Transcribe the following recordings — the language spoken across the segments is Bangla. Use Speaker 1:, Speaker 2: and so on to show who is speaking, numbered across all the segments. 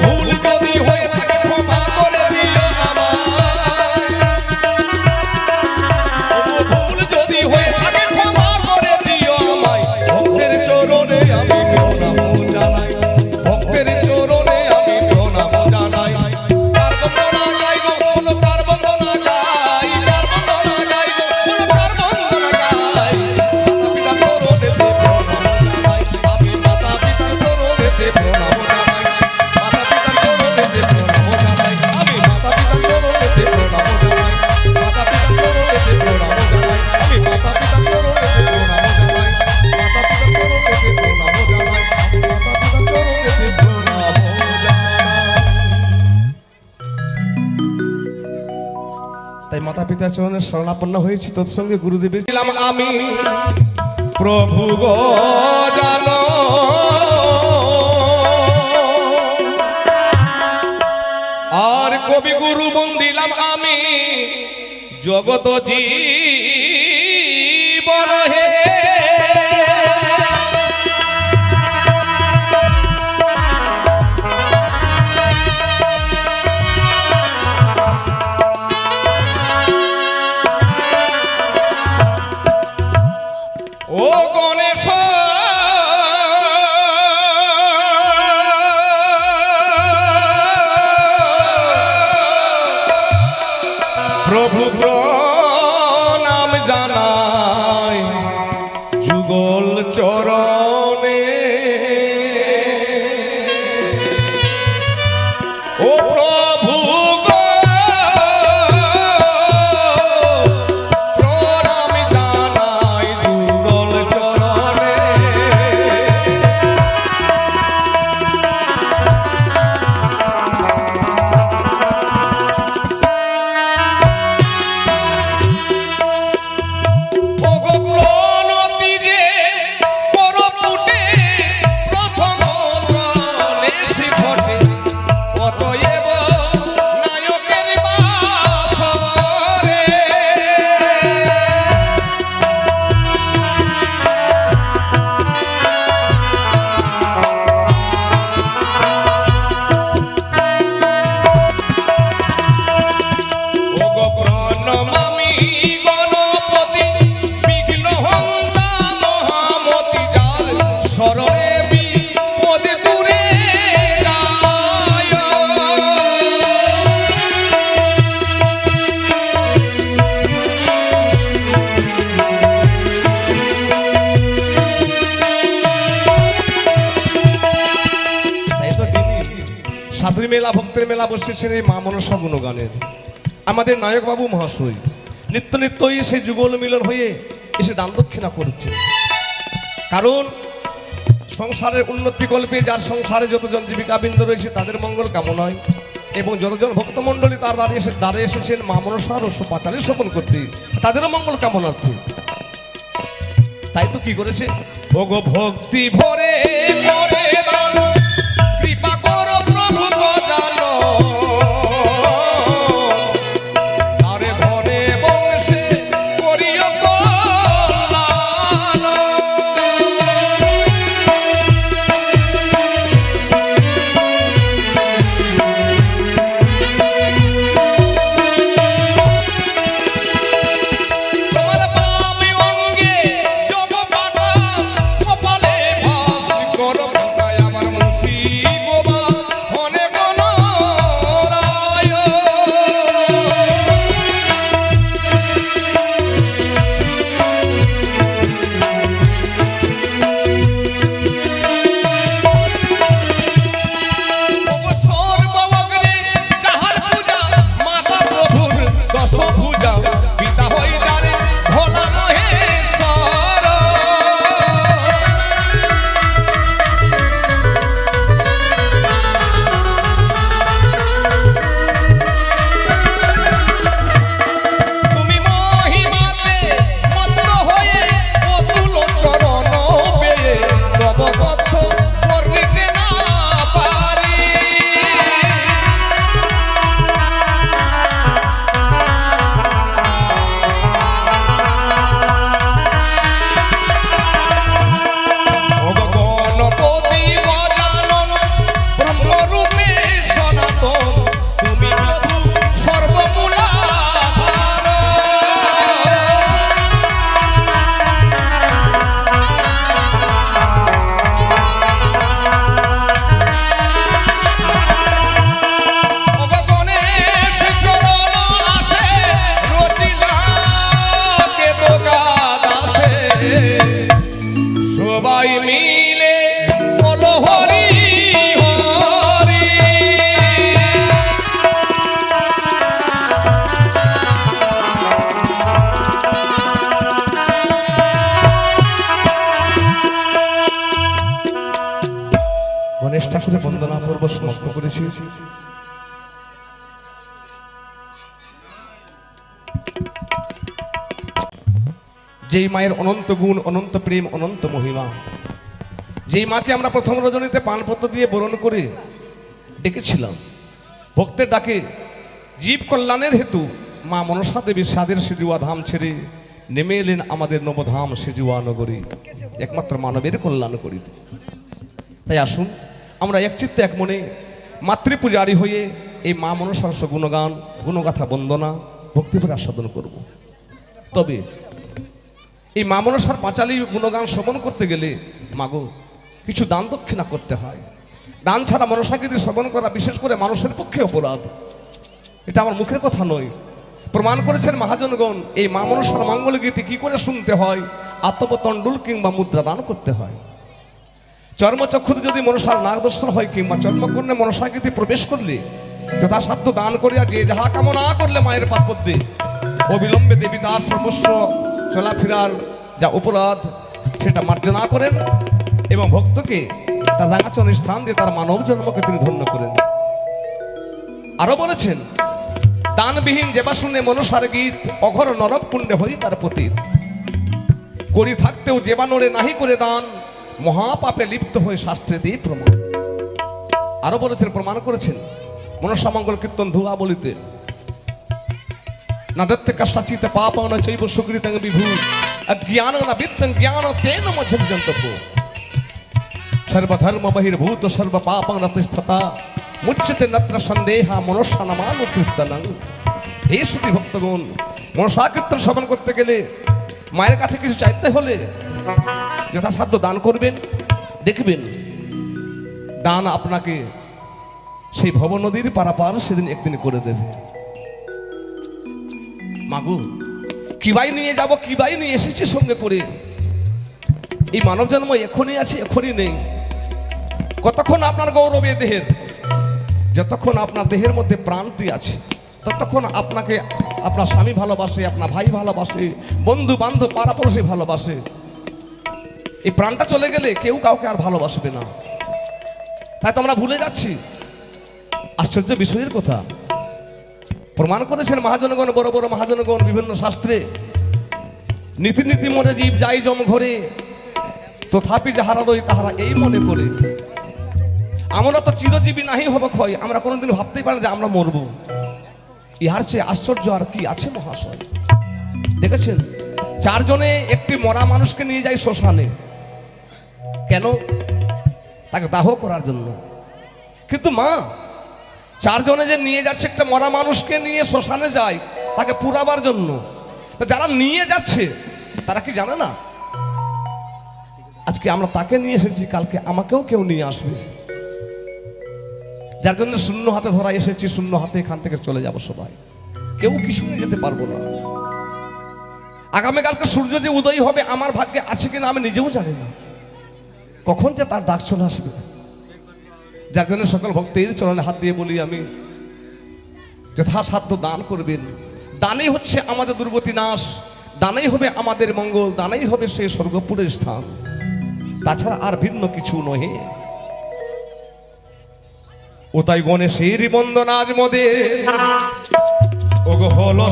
Speaker 1: ভুল যদি হয়ে থাকে ক্ষমা করে দিও আমায়, ভুল যদি হয়ে থাকে ক্ষমা করে দিও আমায়। ভক্তের চরণে আমি প্রণাম জানাই, ভক্তের চরণে আমি প্রণাম জানাই। কার বন্দনা গাই গো বলো, কার বন্দনা গাই, কার বন্দনা গাই গো বলো, কার বন্দনা গাই। মাতা পিতার চরণেতে প্রণাম জানাই, মাতা পিতার চরণেতে প্রণাম জানাই। আমি মাতা পিতার চরণেতে প্রণাম জানাই, মাতা পিতার চরণেতে প্রণাম জানাই। আমি মাতা পিতার চরণেতে প্রণাম জানাই, মাতা পিতার চরণেতে প্রণাম জানাই। আমি মাতা পিতার চরণেতে প্রণাম জানাই। তাই মাতা পিতার চরণে শরণাপন্ন হয়েছি, তৎসঙ্গে গুরুদেবের ছিলাম আমি। প্রভু গো জানো আর কবি গুরু বন্দিলাম আমি, জগত জীবন হে। ও গণেশ প্রভু প্রণাম জানাই যুগল চরণে। ও প্রভু গো প্রণাম জানাই যুগল চরণে। সাধুর মেলা ভক্তের মেলা বসেছেন এই মা মনসা গুণগানের। আমাদের নায়ক বাবু মহাশয় নিত্য নিত্যই সেই যুগল মিলন হয়ে এসে দান দক্ষিণা করছে। কারণ সংসারের উন্নতি কল্পে যার সংসারে যতজন জীবিকাবৃন্দ রয়েছে তাদের মঙ্গল কামনায় এবং যতজন ভক্তমণ্ডলী তার দ্বারে এসেছেন মা মনসার পাঁচালী স্বপন করতে, তাদেরও মঙ্গল কামনার্থে। তাই তো কি করেছে, ওগো ভক্তি ভরে করে দান, কৃপা করো প্রভু গো জানো। আরে ধরে বংশে করিও কল্যাণ। তোমার বামে অঙ্গে যোগ পাঠা, কপালে ভাস করো গণেশ ঠাকুরের বন্দনা পর্ব সমাপ্ত করেছি। যেই মায়ের অনন্ত গুণ, অনন্ত প্রেম, অনন্ত মহিমা, যেই মাকে আমরা প্রথম রজনীতে পানপত্র দিয়ে বরণ করে ডেকেছিলাম, ভক্তের ডাকে জীব কল্যাণের হেতু মা মনসা দেবী সাদের সিজুয়া ধাম ছেড়ে নেমে এলেন আমাদের নবধাম সিজুয়া নগরী, একমাত্র মানবের কল্যাণ করিতে। তাই আসুন আমরা একচিত্তে এক মনে মাতৃপূজারী হয়ে এই মা মনসার গুণগান, গুণগাথা, বন্দনা, ভক্তিভরে আস্বাদন করব। তবে এই মা মনসার পাঁচালী গুণগান শ্রবণ করতে গেলে মাগো কিছু দান দক্ষিণা করতে হয়। দান ছাড়া মনসাকৃতি শ্রবণ করা বিশেষ করে মানুষের পক্ষে অপরাধ। এটা আমার মুখের কথা নয়, প্রমাণ করেছেন মহাজনগণ। এই মা মনসার মঙ্গল গীতি কি করে শুনতে হয়? আত্মপতণ্ডুল কিংবা মুদ্রা দান করতে হয়। চর্মচক্ষুতে যদি মনসার নাগ দর্শন হয় কিংবা চর্মকর্ণে মনসাকৃতি প্রবেশ করলে যথাসাধ্য দান করিয়া যে যাহা কামনা করলে মায়ের পাদপদ্মে অবিলম্বে দেবী তার সর্বস্ব চলাফেরার যা অপরাধ সেটা মার্জনা করেন এবং ভক্তকে তার রাঙাচরণের স্থান দিয়ে তার মানব জন্মকে তিনি ধন্য করেন। আরো বলেছেন, দানবিহীন যেবা শুনে মনসার গীত, অঘর নরক কুণ্ডে হই তার পতীত। করি থাকতেও যেবা নড়ে নাহি করে দান, মহাপাপে লিপ্ত হয়ে শাস্ত্রে দিয়ে প্রমাণ। আরো বলেছেন, প্রমাণ করেছেন মনসা মঙ্গল কীর্তন ধুয়া বলিতে, নাদত্তে কষ্টাচিতে পাপন চৈব সুকৃতং বিভূ অজ্ঞান না বিত্তং জ্ঞান তেন মজ্জন্তপ সর্বধর্ম বহির্ভূত সর্ব পাপং নতিষ্ঠতা মুচ্যতে নত্র সন্দেহা মনসা নামানো কীর্তনং। হে শ্রুতি ভক্তগণ, মনসা কীর্তন শ্রবণ করতে গেলে মায়ের কাছে কিছু চাইতে হলে যথাসাধ্য দান করবেন। দেখবেন দান আপনাকে সেই ভব নদীর পারাপার সেদিন একদিন করে দেবে। মাগো কিবাই নিয়ে যাব, কিবাই নিয়ে এসেছি সঙ্গে করে। এই মানব জন্ম এখনই আছে, এখনই নেই। কতক্ষণ আপনার গৌরবে দেহের, যতক্ষণ আপনার দেহের মধ্যে প্রাণটি আছে ততক্ষণ আপনাকে আপনার স্বামী ভালোবাসে, আপনার ভাই ভালোবাসে, বন্ধু বান্ধব পাড়াপড়শি ভালোবাসে। এই প্রাণটা চলে গেলে কেউ কাউকে আর ভালোবাসবে না। তাই তো আমরা ভুলে যাচ্ছি। আশ্চর্য বিষয়ের কথা প্রমাণ করেছেন মহাজনগণ, বড় বড় মহাজনগণ বিভিন্ন শাস্ত্রে। নীতি নীতি মনে জীব যাই জম ঘরে, তথাপি যাহারা রই তাহারা এই মনে করে। আমরা তো চিরজীবী নাহি হব ক্ষয়, আমরা কোনোদিন ভাবতেই পারি যে আমরা মরব। ইহার চেয়ে আশ্চর্য আর কি আছে মহাশয়? দেখেছেন, চারজনে একটি মরা মানুষকে নিয়ে যায় শ্মশানে। কেন? তাকে দাহ করার জন্য। কিন্তু মা চারজনে যে নিয়ে যাচ্ছে একটা মরা মানুষকে নিয়ে শ্মশানে যায় তাকে পুরাবার জন্য, তো যারা নিয়ে যাচ্ছে তারা কি জানে না আজকে আমরা তাকে নিয়ে এসেছি, কালকে আমাকেও কেউ নিয়ে আসবে। যার জন্য শূন্য হাতে ধরা এসেছি, শূন্য হাতে এখান থেকে চলে যাব সবাই, কেউ কিছু নিয়ে যেতে পারবো না। আগামীকালকে সূর্য যে উদয় হবে আমার ভাগ্যে আছে কিনা আমি নিজেও জানি না, কখন যে তার ডাক চলে আসবে। যার জন্য সকল ভক্তের চরণে হাত দিয়ে বলি আমি, যথাসাধ্য দান করবেন। দানেই হচ্ছে আমাদের দুর্গতি নাশ, দানেই হবে আমাদের মঙ্গল, দানেই হবে সেই স্বর্গপুরের স্থান, তাছাড়া আর ভিন্ন কিছু নহে। ও তাই গণেশের বন্দনা আজ মদে ওগো হলো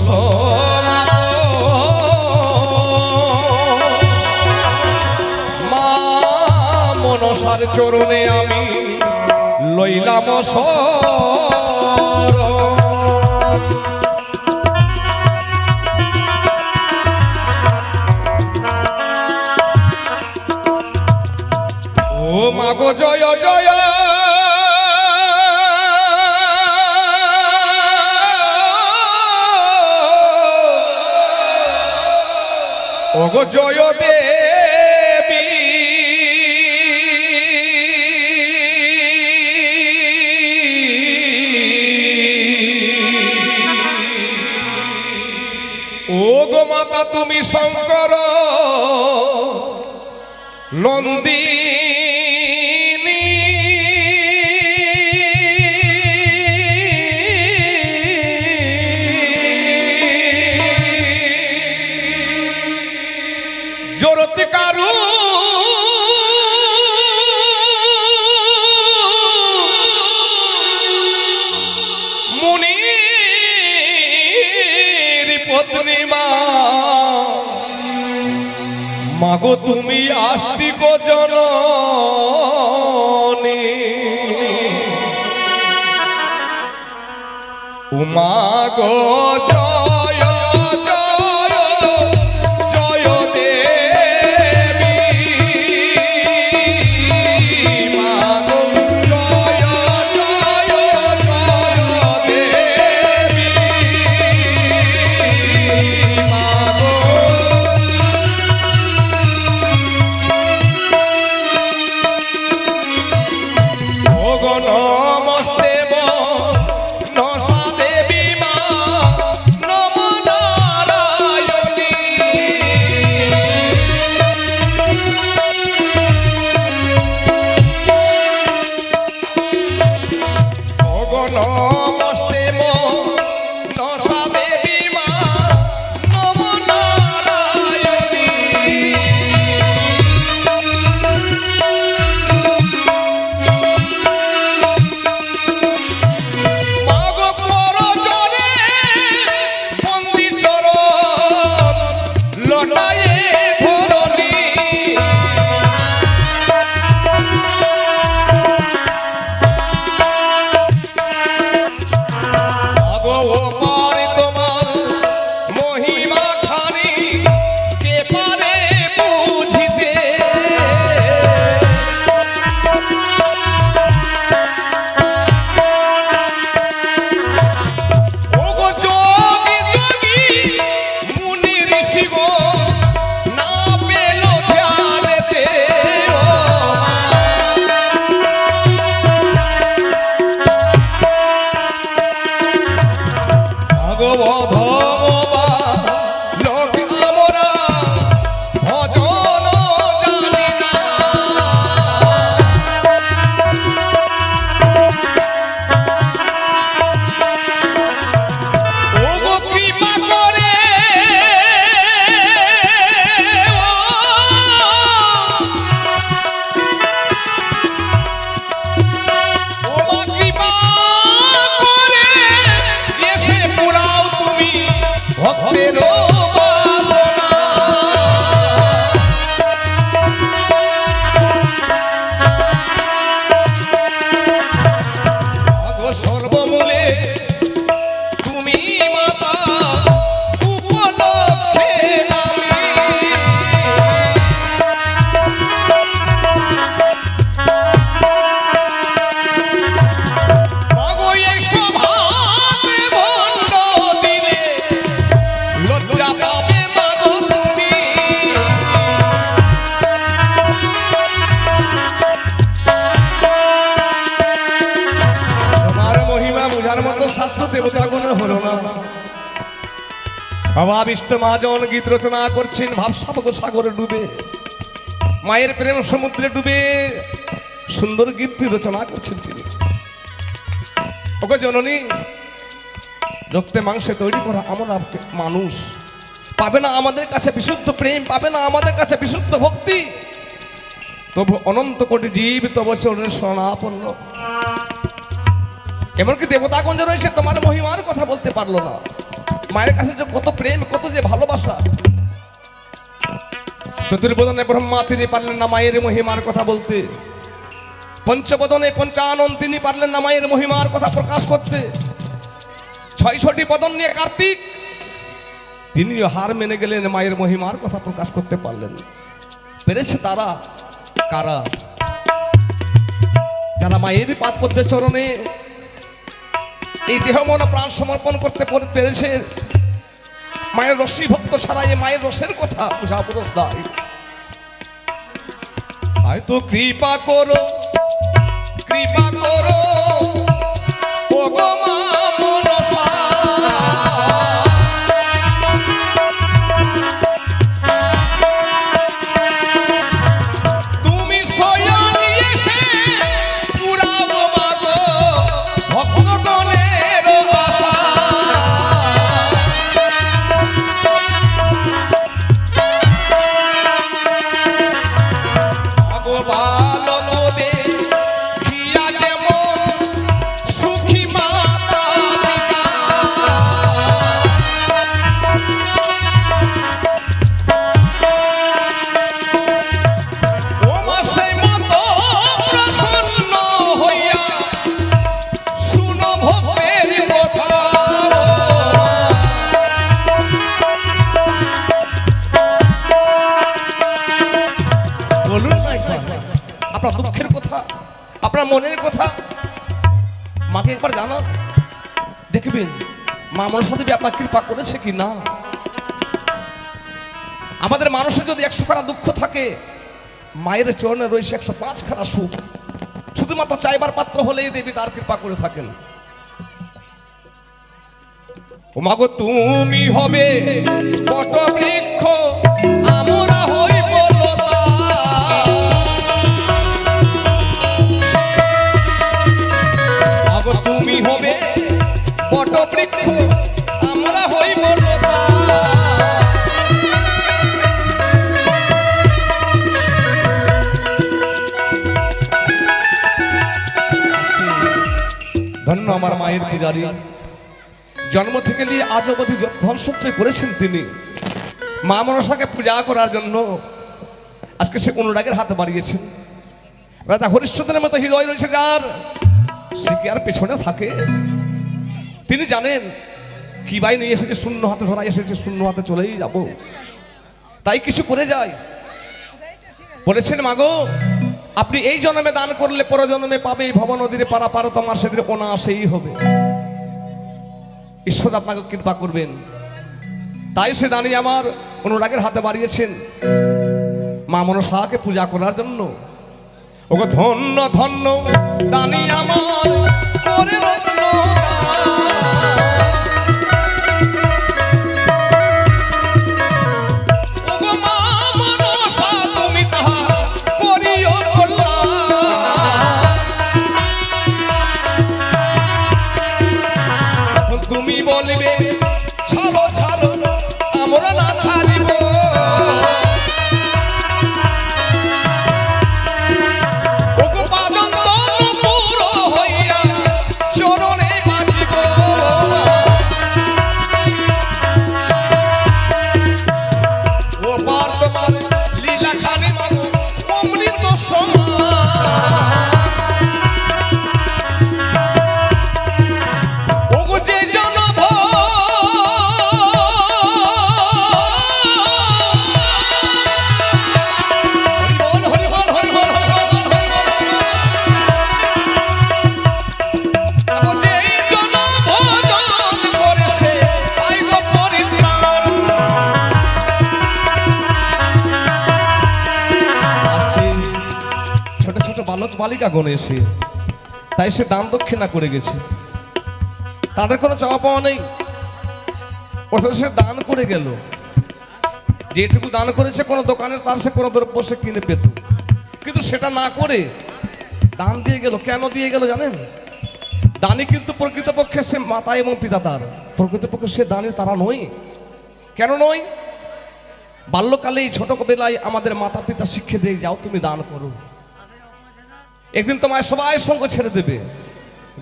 Speaker 1: মা মনসার চরণে আমি লইলাম ও মাগো জয় জয় ওগো জয় দেবী ওগো মাতা তুমি শঙ্কর নন্দিনী জরতি কারু মাগো তুমি আস্তিক জননী উমা গো জয় জয় জয় দেবী মাগো জয় জয় জয় দেবী মাগো ওগো নমস্তে নসা দেবী মা নমো নারায়ণী ওগো নমস্তে নসা দেবী মা নমো নারায়ণী মাগো পরজনে বন্দি চরণ লটায়ে ধরণী মাগো ও পারে তোমার মহিমা খানি কে পারে বুঝিতে ওগো যোগী যোগী মুনি ঋষি গো না পেল ধ্যানেতে ও ভগবধ লোক আমরা ভজন জানি না ওগো কৃপা করে ওমা কৃপা করে এসে পুরাও তুমি ভক্তের বাসনা মাগো সর্বমূলে তুমি মাতা উপলক্ষে আমি মাগো এই সভাতে ভণ্ড দিলে লজ্জা পাবে মাগো তুমি তোমার মহিমা বোঝার মতো শাস্ত্র দেবতাগণের হলো না বাবা বিষ্ণু মহাজন গীত রচনা করছেন ভাবসাগর সাগরে ডুবে মায়ের প্রেম সমুদ্রে ডুবে সুন্দর গীতটি রচনা করছেন তিনি ওকে জননী রক্তে মাংসে তৈরি করা আমরা মানুষ পাবে না আমাদের কাছে বিশুদ্ধ প্রেম পাবে না আমাদের কাছে বিশুদ্ধ ভক্তি তবু অনন্ত কোটি জীব তব চরণে শরণাপন্ন এমনকি দেবতাগণ যে রয়েছে তোমার মহিমার কথা বলতে পারলো না মায়ের কাছে যে কত প্রেম কত যে ভালোবাসা চতুর্বদনে ব্রহ্মা তিনি পারলেন না মায়ের মহিমার কথা বলতে পঞ্চবদনে পঞ্চানন তিনি পারলেন না মায়ের মহিমার কথা প্রকাশ করতে ৬৬টি বদন নিয়ে কার্তিক তিনিও হার মেনে গেলেন মায়ের মহিমার কথা প্রকাশ করতে পারলেন পেরেছে তারা কারা যারা মায়ের পাদপদ্মের চরণে এই দেহ মন প্রাণ সমর্পণ করতে পেরেছে মায়ের রশ্মি ভক্ত ছাড়া এই মায়ের রসের কথা বুঝা পুরুষ দায় হয়তো কৃপা করো ও গো মা মনসা তুমি স্বয়ং এসে পুরাও মাগো ভক্তগণের আশা ভগবান মোদের আপনার মনের কথা মাকে একবার জানান, দেখবেন মা মনসা দেবী আপনার কৃপা করেছে কি না। আমাদের মানুষের যদি 100 খানা দুঃখ থাকে, মায়ের চরণে রয়েছে 105 খানা সুখ। শুধুমাত্র চাইবার পাত্র হলেই দেবী তার কৃপা করে থাকেন। ও মাগো তুমি হবে বট বৃক্ষ, আমরা হইব লতা। মাগো তুমি হবে বট বৃক্ষ, আমরা হইব লতা। ধন্য আমার মায়ের পূজারী, জন্ম থেকে নিয়ে আজ অবধি ধন সঞ্চয় করেছেন তিনি। মা মনসাকে পূজা করার জন্য আজকে সে অনুরাগের হাতে বাড়িয়েছেন। রাজা হরিশ্চন্দ্রের মতো হৃদয় রয়েছে যার, সে কি আর পেছনে থাকে? তিনি জানেন কি বাই নিয়ে এসেছে, শূন্য হাতে ধরা এসেছে, শূন্য হাতে চলেই যাব, তাই কিছু করে যায়। বলেছেন মাগো আপনি এই জন্মে দান করলে পর জন্মে পাবে, ভব নদীরে পারা পারো তোমার সেদিন অনায়াসেই হবে। ঈশ্বর আপনাকে কৃপা করবেন, তাই সে দানি আমার অনুরাগের হাতে বাড়িয়েছেন মা মনসাকে পূজা করার জন্য। ওগো ধন্য ধন্য দানি আমার করে রত্ন, ওগো মা মনসা তুমি তাহা করিও কল্যাণ। তুমি বলবে ছাড়ো ছাড়ো, আমরা না ছাড়িব। ওগো পাবন পুরো হইয়া চরণে বাজিব। ও পার তোমার লীলা খানি মাগো অমৃত সমান। ওগো যে জনম বালিকা গণে এসে, তাই সে দান দক্ষিণা করে গেছে। তাদের কোনো চাওয়া পাওয়া নেই, অথচ সে দান করে গেল। যেটুকু দান করেছে কোনো দোকানে তার সে কোনো দ্রব্য সে কিনে পেত, কিন্তু সেটা না করে দান দিয়ে গেল। কেন দিয়ে গেল জানেন? দানি কিন্তু প্রকৃতপক্ষে সে মাতা এবং পিতা তার, প্রকৃতপক্ষে সে দানি তারা নয়। কেন নয়? বাল্যকালেই ছোট বেলায় আমাদের মাতা পিতা শিক্ষা দিয়ে যাও তুমি দান করো, একদিন তোমায় সবাই সঙ্গ ছেড়ে দেবে।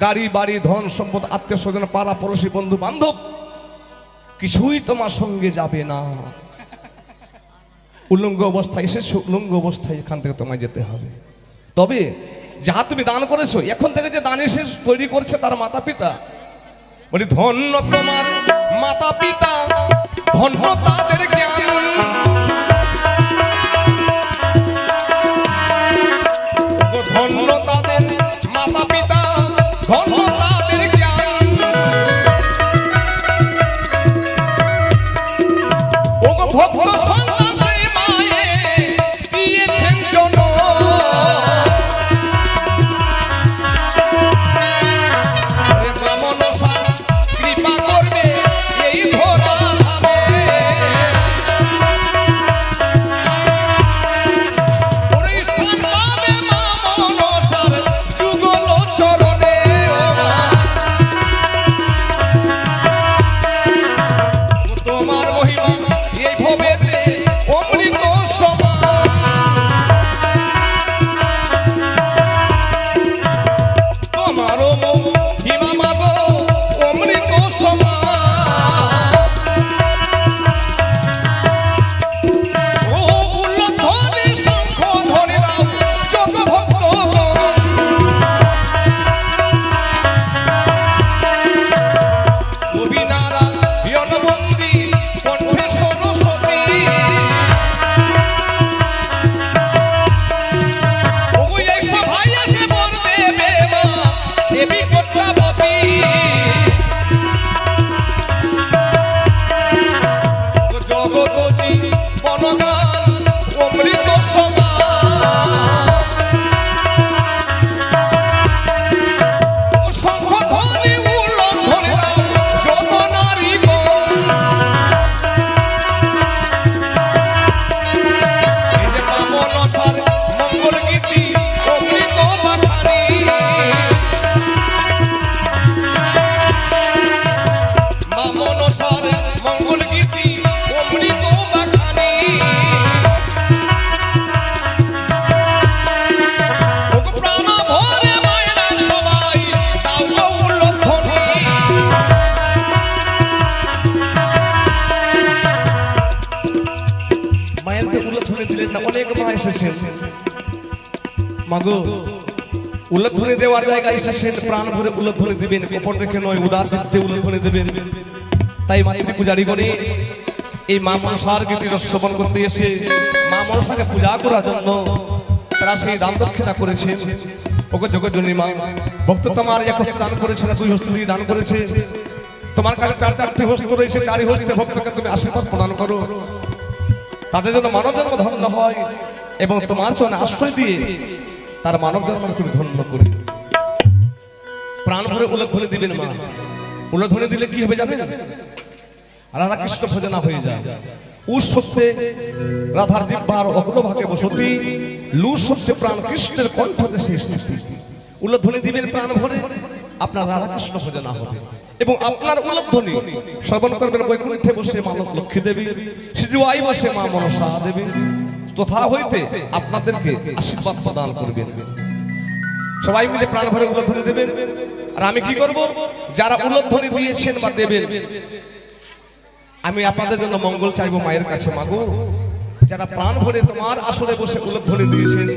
Speaker 1: গাড়ি বাড়ি ধন সম্পদ আত্মীয় স্বজন পাড়া পড়োশী বন্ধু বান্ধব কিছুই তোমার সঙ্গে যাবে না। উলঙ্গ অবস্থায় এসেছো, উলঙ্গ অবস্থায় এখান থেকে তোমায় যেতে হবে। তবে যাহা তুমি দান করেছো, এখন থেকে যে দান এসে তৈরি করছে তার মাতা পিতা, বলি ধন্য তোমার মাতা পিতা, ধন্য তাদের জ্ঞান। ধন্য তাদের মাতা পিতা, ধন্য তাদের জ্ঞান। ওগো ভক্ত সন্তান সেই মায়ে দিয়েছেন জন্ম। মা মনসা কৃপা করবে এই ধরা ধামে। ওরে স্থান পাবে মা মনসার মাগো উল্লেখধ্বনি দেওয়ার জায়গায় এসেছেন, প্রাণ ভরে উল্লেখধ্বনি দিবেন, কপট রেখে নয়, উদার চিত্তে উল্লেখধ্বনি দেবেন। তাই মাতৃ পূজারি গণে এই মা মনসার গীতি শ্রবণ করতে এসে মা মনসাকে পূজা করার জন্য তারা সেই দান দক্ষিণা করেছে। ওকে জগৎজননী মা, ভক্ত তোমার এক হস্তে দান করেছে না, দুই হস্তে দিয়ে দান করেছে। তোমার কাছে চারটি হস্ত রয়েছে, চারি হস্তে ভক্তকে তুমি আশীর্বাদ প্রদান করো, তাদের জন্য মানব জন্ম ধন্য হয় এবং তোমার চরণে আশ্রয় দিয়ে তার মানব জন্ম তুমি ধন্য করি। প্রাণ ভরে উল্লেখধ্বনি দিবেন মা। উল্লেখধ্বনি দিলে কি হবে জানেন? রাধা কৃষ্ণ ভজনা হয়ে যায়। উস সত্যে রাধার জিহ্বার অগ্রভাগে বসতি, লু সত্যে প্রাণ কৃষ্ণের কণ্ঠ দেশে স্থিতি। উল্লেখধ্বনি দিবেন প্রাণ ভরে, আপনার রাধা কৃষ্ণ ভজনা হবে এবং আপনার উল্লেখধ্বনি শ্রবণ করবেন বৈকুণ্ঠে বসে মা লক্ষ্মী দেবী, সিজুয়াই বসে মা মনসা দেবী তথা হইতে আপনাদেরকে আশীর্বাদ প্রদান করবেন। সবাই মিলে প্রাণ ভরে উল্লেখধ্বনি দেবেন। আর আমি কি করব? যারা উল্লেখধ্বনি দিয়েছেন বা দেবেন, আমি আপনাদের জন্য মঙ্গল চাইবো মায়ের কাছে। মাগো, যারা প্রাণ ভরে তোমার আসরে বসে উল্লেখধ্বনি দিয়েছেন,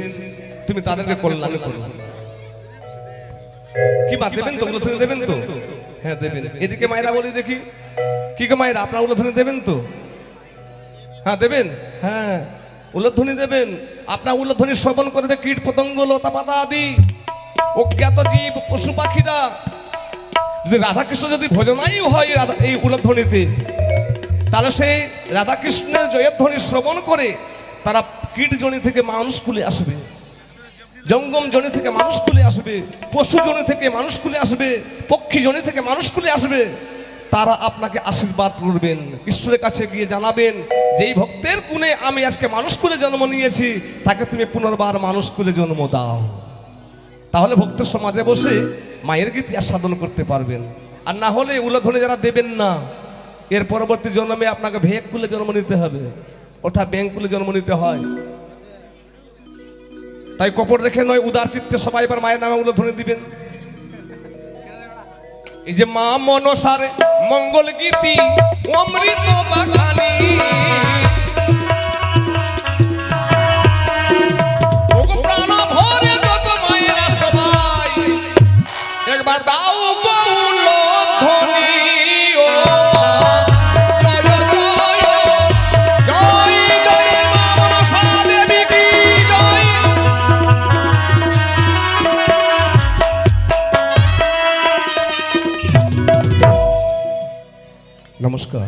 Speaker 1: তুমি তাদেরকে কল্যাণ করো। কি মা দেবেন তো? উল্লেখধ্বনি দেবেন তো? হ্যাঁ দেবেন। এদিকে মায়েরা বলি দেখি, কি গো মায়েরা, আপনার উল্লেখধ্বনি দেবেন তো? হ্যাঁ দেবেন। হ্যাঁ উল্লেখধ্বনি দেবেন। আপনার উল্লেখধ্বনি শ্রবণ করবে কীট পতঙ্গ লতা পাতা আদি অজ্ঞাত জীব পশু পাখিরা। যদি রাধাকৃষ্ণ যদি ভজনাই হয় এই উল্লেখধ্বনিতে, তাহলে সেই রাধাকৃষ্ণের জয়ধ্বনি শ্রবণ করে তারা কীট জনি থেকে মানুষ কুলে আসবে, জঙ্গম জনি থেকে মানুষ কুলে আসবে, পশু জনি থেকে মানুষ কুলে আসবে, পক্ষী জনি থেকে মানুষ কুলে আসবে। তারা আপনাকে আশীর্বাদ করবেন, ঈশ্বরের কাছে গিয়ে জানাবেন যেই ভক্তের কুলে আমি আজকে মানুষ কুলে জন্ম নিয়েছি, তাকে তুমি পুনর্বার মানুষ কুলে জন্ম দাও। তাহলে ভক্তের সমাজে বসে মায়ের গীতি আস্বাদন করতে পারবেন। আর না হলে উল্লেখধ্বনি যারা দেবেন না, এর পরবর্তী জন্মে আপনাকে ভেক কুলে জন্ম নিতে হবে, অর্থাৎ ব্যাংক কুলে জন্ম নিতে হয়। তাই কপট রেখে নয়, উদার চিত্তে সবাই এবার মায়ের নামে উল্লেখধ্বনি দিবেন। এই যে মা মনসার মঙ্গল গীতি অমৃত বাগানি, প্রাণ ভরে যত মায়েরা সবাই একবার দাও গো উল্লেখধ্বনি। ও জয় জয় মা মনসা দেবী কি জয়। নমস্কার।